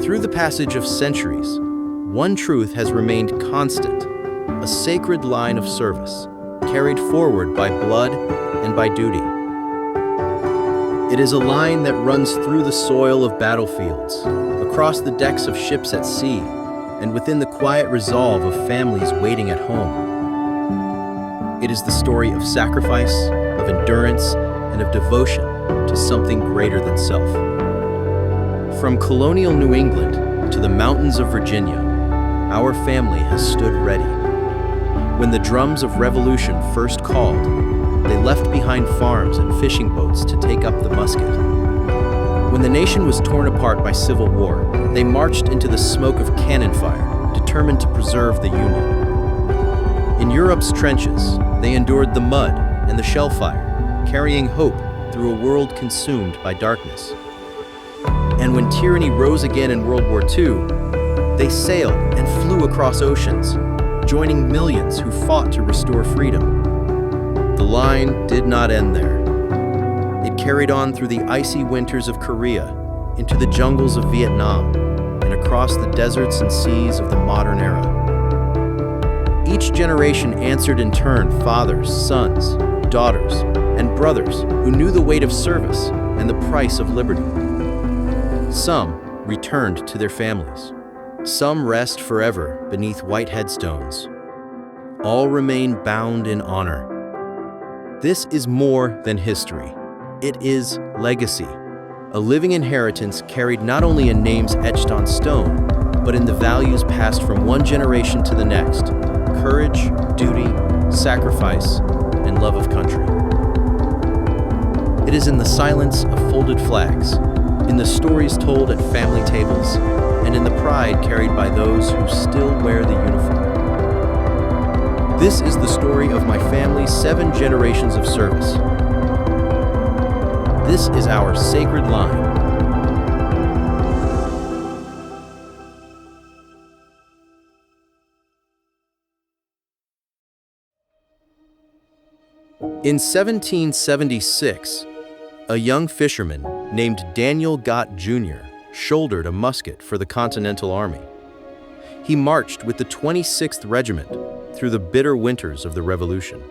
Through the passage of centuries, one truth has remained constant, a sacred line of service, carried forward by blood and by duty. It is a line that runs through the soil of battlefields, across the decks of ships at sea, and within the quiet resolve of families waiting at home. It is the story of sacrifice, of endurance, and of devotion to something greater than self. From colonial New England to the mountains of Virginia, our family has stood ready. When the drums of revolution first called, they left behind farms and fishing boats to take up the musket. When the nation was torn apart by civil war, they marched into the smoke of cannon fire, determined to preserve the Union. In Europe's trenches, they endured the mud and the shell fire, carrying hope through a world consumed by darkness. And when tyranny rose again in World War II, they sailed and flew across oceans, joining millions who fought to restore freedom. The line did not end there. It carried on through the icy winters of Korea, into the jungles of Vietnam, and across the deserts and seas of the modern era. Each generation answered in turn fathers, sons, daughters, and brothers who knew the weight of service and the price of liberty. Some returned to their families. Some rest forever beneath white headstones. All remain bound in honor. This is more than history. It is legacy, a living inheritance carried not only in names etched on stone, but in the values passed from one generation to the next: courage, duty, sacrifice, and love of country. It is in the silence of folded flags, in the stories told at family tables, and in the pride carried by those who still wear the uniform. This is the story of my family's 7 generations of service. This is our sacred line. In 1776, a young fisherman named Daniel Gott Jr. shouldered a musket for the Continental Army. He marched with the 26th Regiment through the bitter winters of the Revolution.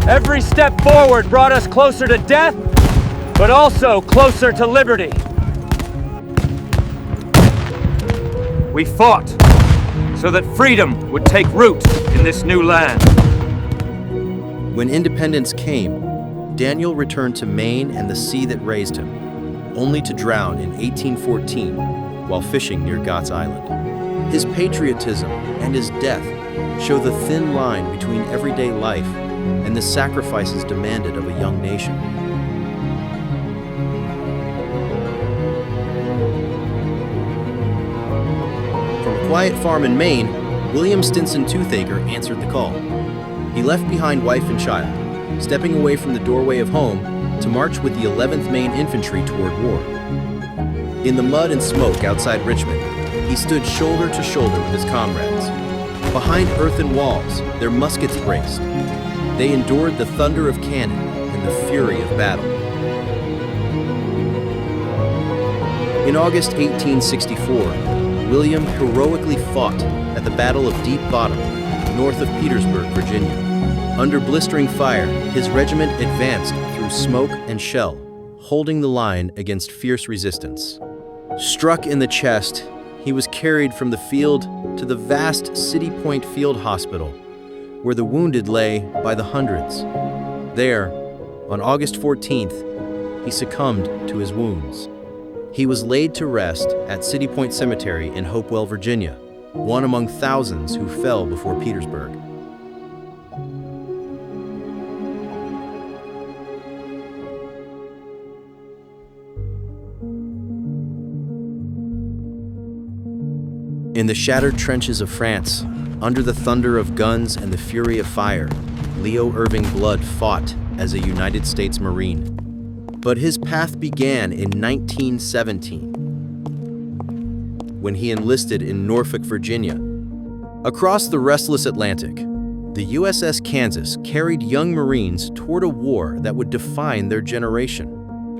Every step forward brought us closer to death, but also closer to liberty. We fought so that freedom would take root in this new land. When independence came, Daniel returned to Maine and the sea that raised him, only to drown in 1814 while fishing near Gott's Island. His patriotism and his death show the thin line between everyday life and the sacrifices demanded of a young nation. From a quiet farm in Maine, William Stinson Toothaker answered the call. He left behind wife and child, stepping away from the doorway of home to march with the 11th Maine Infantry toward war. In the mud and smoke outside Richmond, he stood shoulder to shoulder with his comrades. Behind earthen walls, their muskets braced. They endured the thunder of cannon and the fury of battle. In August 1864, William heroically fought at the Battle of Deep Bottom, north of Petersburg, Virginia. Under blistering fire, his regiment advanced through smoke and shell, holding the line against fierce resistance. Struck in the chest, he was carried from the field to the vast City Point Field Hospital, where the wounded lay by the hundreds. There, on August 14th, he succumbed to his wounds. He was laid to rest at City Point Cemetery in Hopewell, Virginia, one among thousands who fell before Petersburg. In the shattered trenches of France, under the thunder of guns and the fury of fire, Leo Irving Blood fought as a United States Marine. But his path began in 1917, when he enlisted in Norfolk, Virginia. Across the restless Atlantic, the USS Kansas carried young Marines toward a war that would define their generation.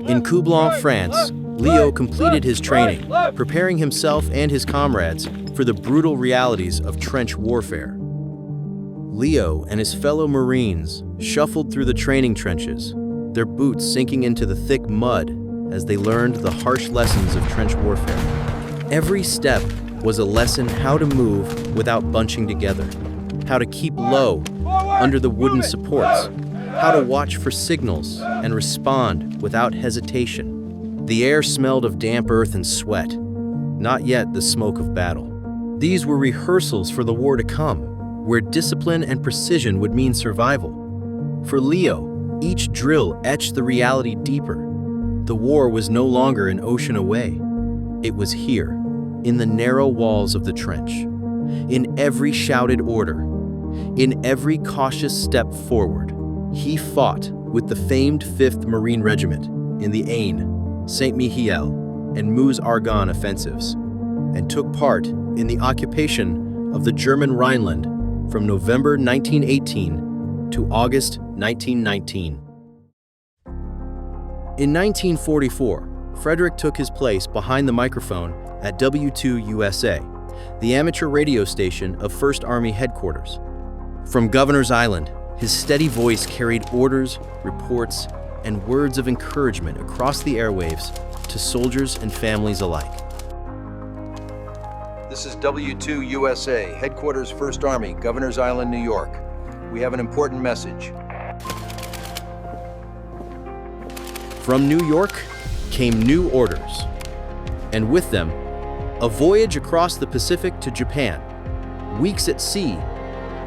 In Coublan, France, Leo completed his training, preparing himself and his comrades for the brutal realities of trench warfare. Leo and his fellow Marines shuffled through the training trenches, their boots sinking into the thick mud as they learned the harsh lessons of trench warfare. Every step was a lesson how to move without bunching together, how to keep low under the wooden supports, how to watch for signals and respond without hesitation. The air smelled of damp earth and sweat, not yet the smoke of battle. These were rehearsals for the war to come, where discipline and precision would mean survival. For Leo, each drill etched the reality deeper. The war was no longer an ocean away. It was here, in the narrow walls of the trench, in every shouted order, in every cautious step forward. He fought with the famed 5th Marine Regiment in the Aisne, Saint-Mihiel, and Meuse-Argonne offensives, and took part in the occupation of the German Rhineland from November 1918 to August 1919. In 1944, Frederick took his place behind the microphone at W2 USA, the amateur radio station of 1st Army Headquarters. From Governor's Island, his steady voice carried orders, reports, and words of encouragement across the airwaves to soldiers and families alike. This is W2 USA, Headquarters 1st Army, Governor's Island, New York. We have an important message. From New York came new orders, and with them, a voyage across the Pacific to Japan. Weeks at sea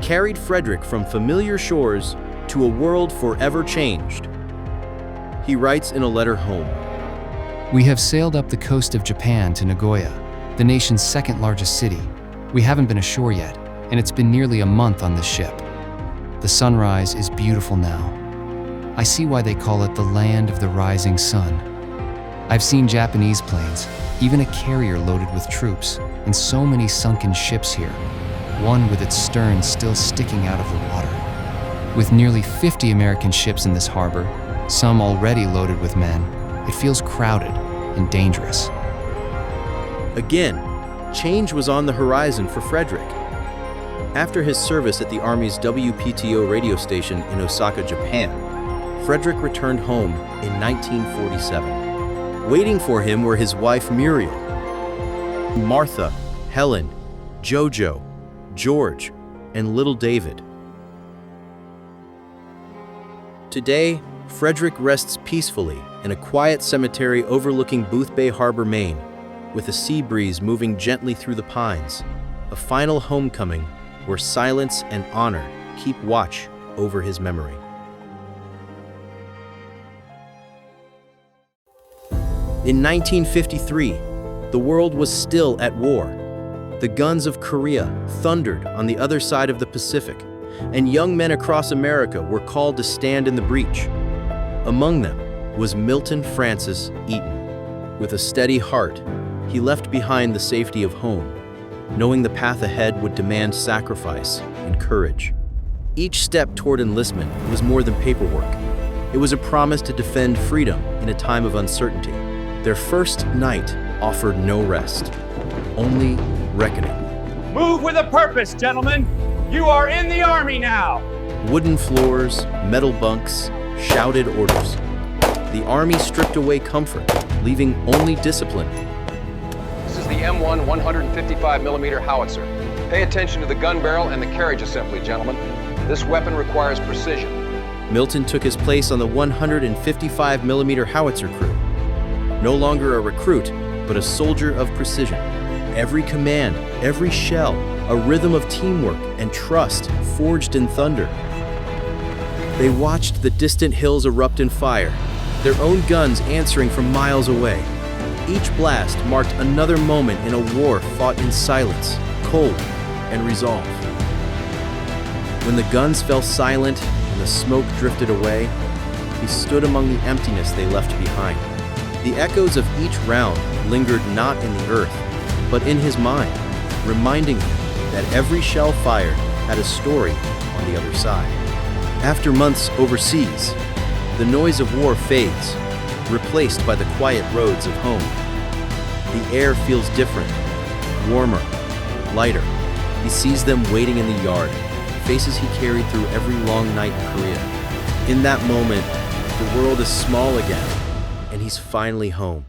carried Frederick from familiar shores to a world forever changed. He writes in a letter home, "We have sailed up the coast of Japan to Nagoya, the nation's second largest city. We haven't been ashore yet, and it's been nearly a month on this ship. The sunrise is beautiful now. I see why they call it the land of the rising sun. I've seen Japanese planes, even a carrier loaded with troops, and so many sunken ships here, one with its stern still sticking out of the water. With nearly 50 American ships in this harbor, some already loaded with men, it feels crowded and dangerous." Again, change was on the horizon for Frederick. After his service at the Army's WPTO radio station in Osaka, Japan, Frederick returned home in 1947. Waiting for him were his wife Muriel, Martha, Helen, Jojo, George, and little David. Today, Frederick rests peacefully in a quiet cemetery overlooking Boothbay Harbor, Maine, with a sea breeze moving gently through the pines, a final homecoming where silence and honor keep watch over his memory. In 1953, the world was still at war. The guns of Korea thundered on the other side of the Pacific, and young men across America were called to stand in the breach. Among them was Milton Francis Eaton. With a steady heart, he left behind the safety of home, knowing the path ahead would demand sacrifice and courage. Each step toward enlistment was more than paperwork. It was a promise to defend freedom in a time of uncertainty. Their first night offered no rest, only reckoning. Move with a purpose, gentlemen! You are in the Army now! Wooden floors, metal bunks, shouted orders. The Army stripped away comfort, leaving only discipline. This is the M1 155mm howitzer. Pay attention to the gun barrel and the carriage assembly, gentlemen. This weapon requires precision. Milton took his place on the 155mm howitzer crew. No longer a recruit, but a soldier of precision. Every command, every shell, a rhythm of teamwork and trust forged in thunder. They watched the distant hills erupt in fire, their own guns answering from miles away. Each blast marked another moment in a war fought in silence, cold, and resolve. When the guns fell silent and the smoke drifted away, he stood among the emptiness they left behind. The echoes of each round lingered not in the earth, but in his mind, reminding him that every shell fired had a story on the other side. After months overseas, the noise of war fades, replaced by the quiet roads of home. The air feels different, warmer, lighter. He sees them waiting in the yard, faces he carried through every long night in Korea. In that moment, the world is small again, and he's finally home.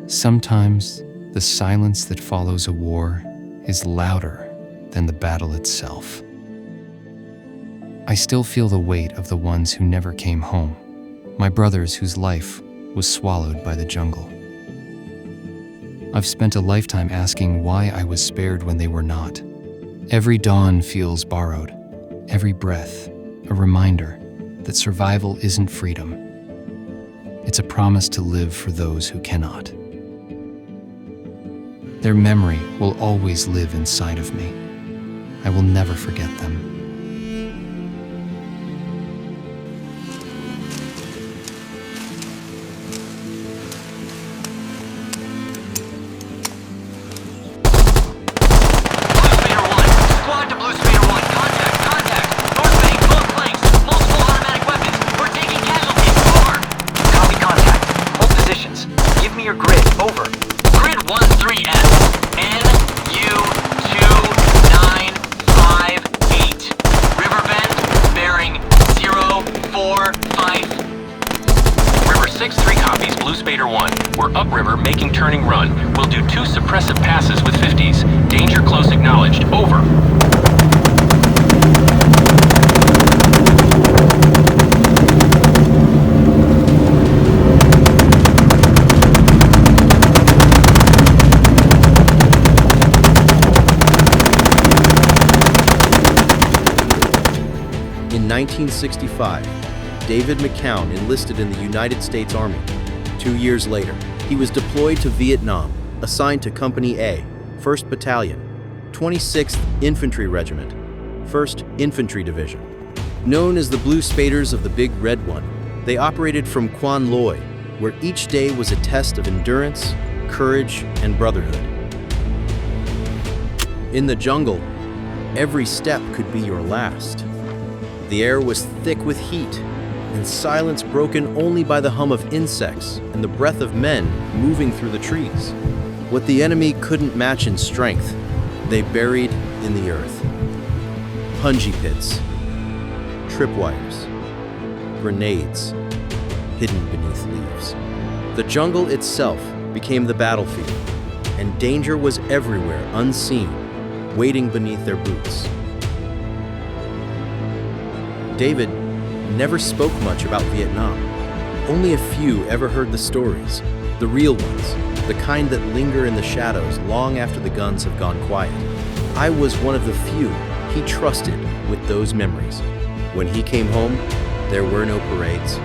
Sometimes, the silence that follows a war is louder than the battle itself. I still feel the weight of the ones who never came home, my brothers whose life was swallowed by the jungle. I've spent a lifetime asking why I was spared when they were not. Every dawn feels borrowed, every breath a reminder that survival isn't freedom. It's a promise to live for those who cannot. Their memory will always live inside of me. I will never forget them. We're upriver making turning run. We'll do 2 suppressive passes with 50s. Danger close acknowledged. Over. In 1965, David McCown enlisted in the United States Army. 2 years later, he was deployed to Vietnam, assigned to Company A, 1st Battalion, 26th Infantry Regiment, 1st Infantry Division. Known as the Blue Spaders of the Big Red One, they operated from Quan Loy, where each day was a test of endurance, courage, and brotherhood. In the jungle, every step could be your last. The air was thick with heat, and silence broken only by the hum of insects and the breath of men moving through the trees. What the enemy couldn't match in strength, they buried in the earth. Punji pits, tripwires, grenades, hidden beneath leaves. The jungle itself became the battlefield, and danger was everywhere unseen, waiting beneath their boots. David never spoke much about Vietnam. Only a few ever heard the stories, the real ones, the kind that linger in the shadows long after the guns have gone quiet. I was one of the few he trusted with those memories. When he came home, there were no parades,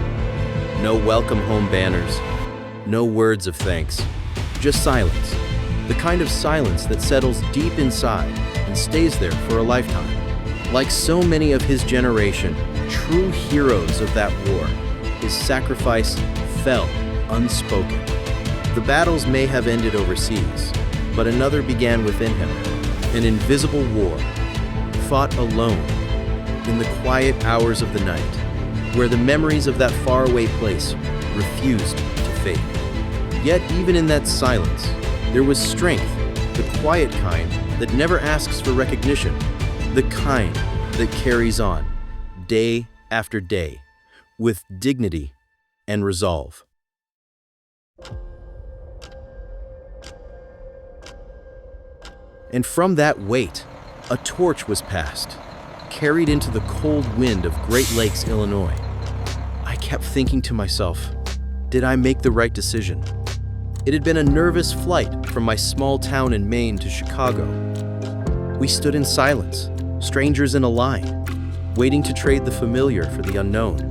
no welcome home banners, no words of thanks, just silence. The kind of silence that settles deep inside and stays there for a lifetime. Like so many of his generation, true heroes of that war, his sacrifice fell unspoken. The battles may have ended overseas, but another began within him, an invisible war, fought alone, in the quiet hours of the night, where the memories of that faraway place refused to fade. Yet even in that silence, there was strength, the quiet kind that never asks for recognition, the kind that carries on, day after day, with dignity and resolve. And from that weight, a torch was passed, carried into the cold wind of Great Lakes, Illinois. I kept thinking to myself, did I make the right decision? It had been a nervous flight from my small town in Maine to Chicago. We stood in silence, strangers in a line, waiting to trade the familiar for the unknown.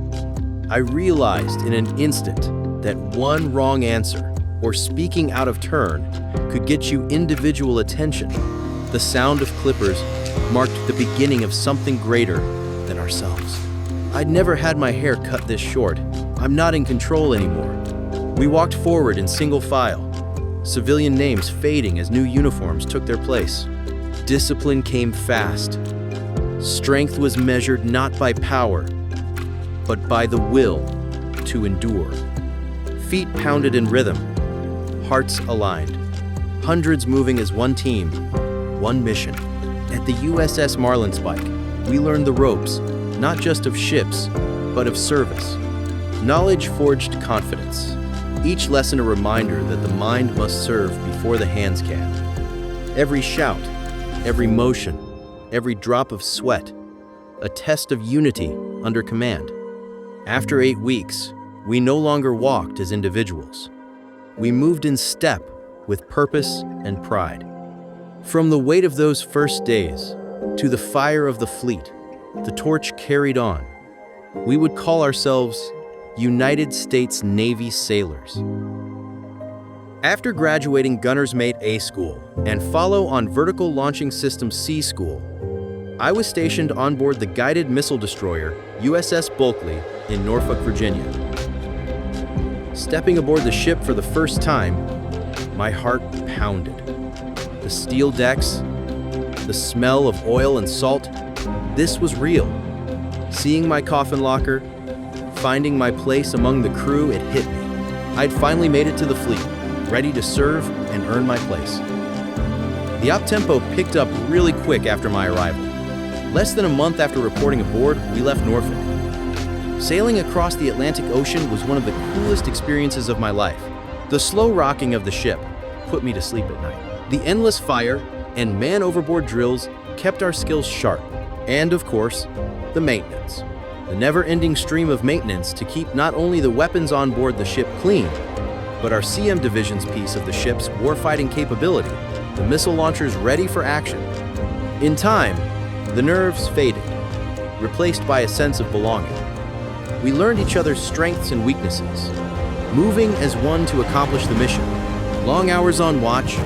I realized in an instant that one wrong answer, or speaking out of turn, could get you individual attention. The sound of clippers marked the beginning of something greater than ourselves. I'd never had my hair cut this short. I'm not in control anymore. We walked forward in single file, civilian names fading as new uniforms took their place. Discipline came fast. Strength was measured not by power, but by the will to endure. Feet pounded in rhythm, hearts aligned, hundreds moving as one team, one mission. At the USS Marlinspike, we learned the ropes, not just of ships, but of service. Knowledge forged confidence. Each lesson a reminder that the mind must serve before the hands can. Every shout, every motion, every drop of sweat, a test of unity under command. After 8 weeks, we no longer walked as individuals. We moved in step with purpose and pride. From the weight of those first days to the fire of the fleet, the torch carried on. We would call ourselves United States Navy sailors. After graduating Gunner's Mate A School and follow on Vertical Launching System C School, I was stationed on board the guided missile destroyer USS Bulkley in Norfolk, Virginia. Stepping aboard the ship for the first time, my heart pounded. The steel decks, the smell of oil and salt, this was real. Seeing my coffin locker, finding my place among the crew, it hit me. I'd finally made it to the fleet, ready to serve and earn my place. The op-tempo picked up really quick after my arrival. Less than a month after reporting aboard, we left Norfolk. Sailing across the Atlantic Ocean was one of the coolest experiences of my life. The slow rocking of the ship put me to sleep at night. The endless fire and man-overboard drills kept our skills sharp. And of course, the maintenance. The never-ending stream of maintenance to keep not only the weapons on board the ship clean, but our CM Division's piece of the ship's warfighting capability, the missile launchers ready for action. In time, the nerves faded, replaced by a sense of belonging. We learned each other's strengths and weaknesses, moving as one to accomplish the mission. Long hours on watch,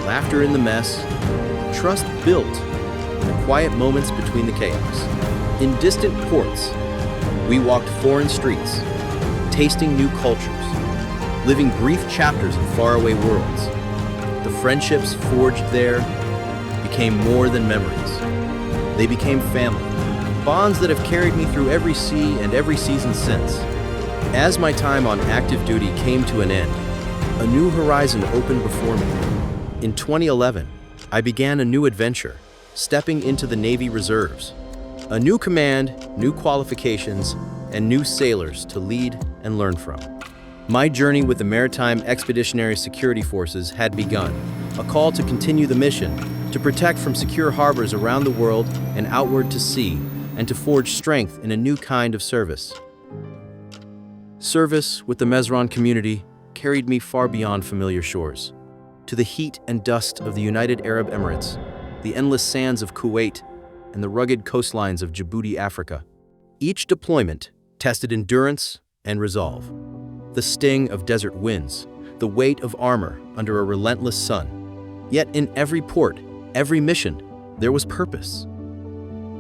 laughter in the mess, trust built in the quiet moments between the chaos. In distant ports, we walked foreign streets, tasting new cultures, living brief chapters in faraway worlds. The friendships forged there became more than memories. They became family, bonds that have carried me through every sea and every season since. As my time on active duty came to an end, a new horizon opened before me. In 2011, I began a new adventure, stepping into the Navy Reserves. A new command, new qualifications, and new sailors to lead and learn from. My journey with the Maritime Expeditionary Security Forces had begun, a call to continue the mission, to protect from secure harbors around the world and outward to sea, and to forge strength in a new kind of service. Service with the Mezron community carried me far beyond familiar shores, to the heat and dust of the United Arab Emirates, the endless sands of Kuwait, and the rugged coastlines of Djibouti, Africa. Each deployment tested endurance and resolve. The sting of desert winds, the weight of armor under a relentless sun. Yet in every port, every mission, there was purpose.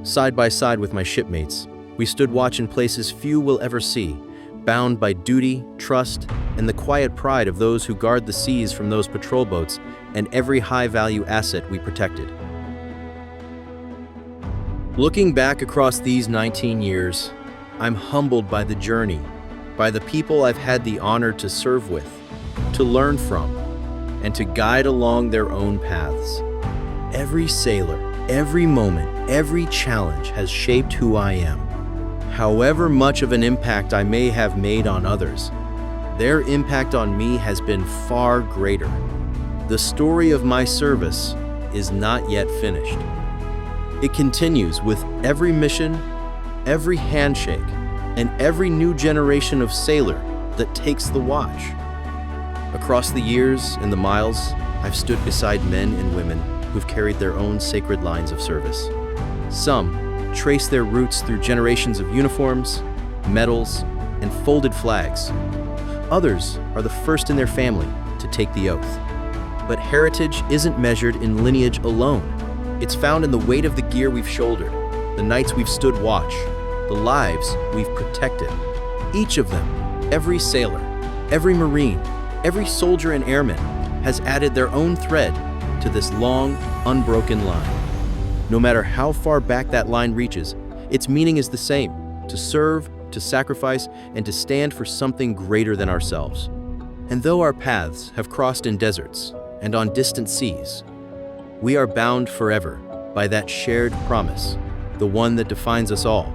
Side by side with my shipmates, we stood watch in places few will ever see, bound by duty, trust, and the quiet pride of those who guard the seas from those patrol boats and every high-value asset we protected. Looking back across these 19 years, I'm humbled by the journey, by the people I've had the honor to serve with, to learn from, and to guide along their own paths. Every sailor, every moment, every challenge has shaped who I am. However much of an impact I may have made on others, their impact on me has been far greater. The story of my service is not yet finished. It continues with every mission, every handshake, and every new generation of sailor that takes the watch. Across the years and the miles, I've stood beside men and women who've carried their own sacred lines of service. Some trace their roots through generations of uniforms, medals, and folded flags. Others are the first in their family to take the oath. But heritage isn't measured in lineage alone. It's found in the weight of the gear we've shouldered, the nights we've stood watch, the lives we've protected. Each of them, every sailor, every Marine, every soldier and airman, has added their own thread to this long, unbroken line. No matter how far back that line reaches, its meaning is the same: to serve, to sacrifice, and to stand for something greater than ourselves. And though our paths have crossed in deserts and on distant seas, we are bound forever by that shared promise, the one that defines us all.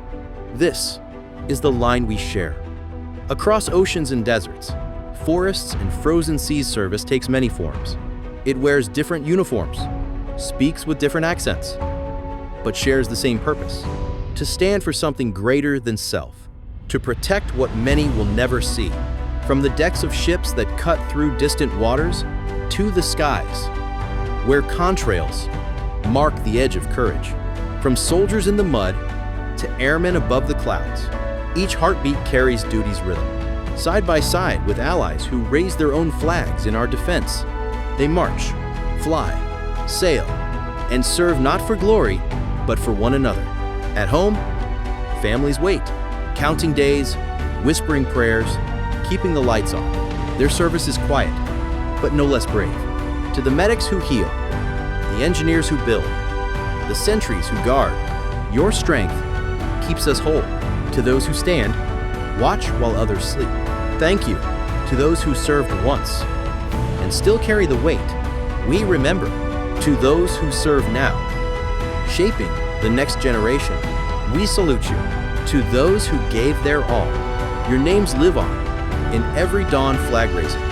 This is the line we share. Across oceans and deserts, forests and frozen seas, service takes many forms. It wears different uniforms, speaks with different accents, but shares the same purpose: to stand for something greater than self, to protect what many will never see. From the decks of ships that cut through distant waters to the skies, where contrails mark the edge of courage. From soldiers in the mud to airmen above the clouds, each heartbeat carries duty's rhythm. Side by side with allies who raise their own flags in our defense, they march, fly, sail, and serve not for glory, but for one another. At home, families wait, counting days, whispering prayers, keeping the lights on. Their service is quiet, but no less brave. To the medics who heal, the engineers who build, the sentries who guard, your strength keeps us whole. To those who stand, watch while others sleep. Thank you to those who served once and still carry the weight. We remember. To those who serve now, shaping the next generation, we salute you. To those who gave their all, your names live on in every dawn flag raising.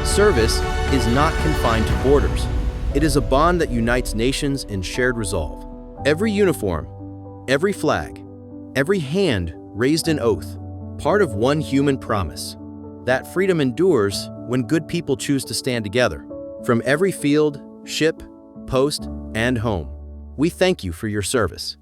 Service is not confined to borders. It is a bond that unites nations in shared resolve. Every uniform, every flag, every hand raised in oath, part of one human promise: that freedom endures when good people choose to stand together. From every field, ship, post, and home, we thank you for your service.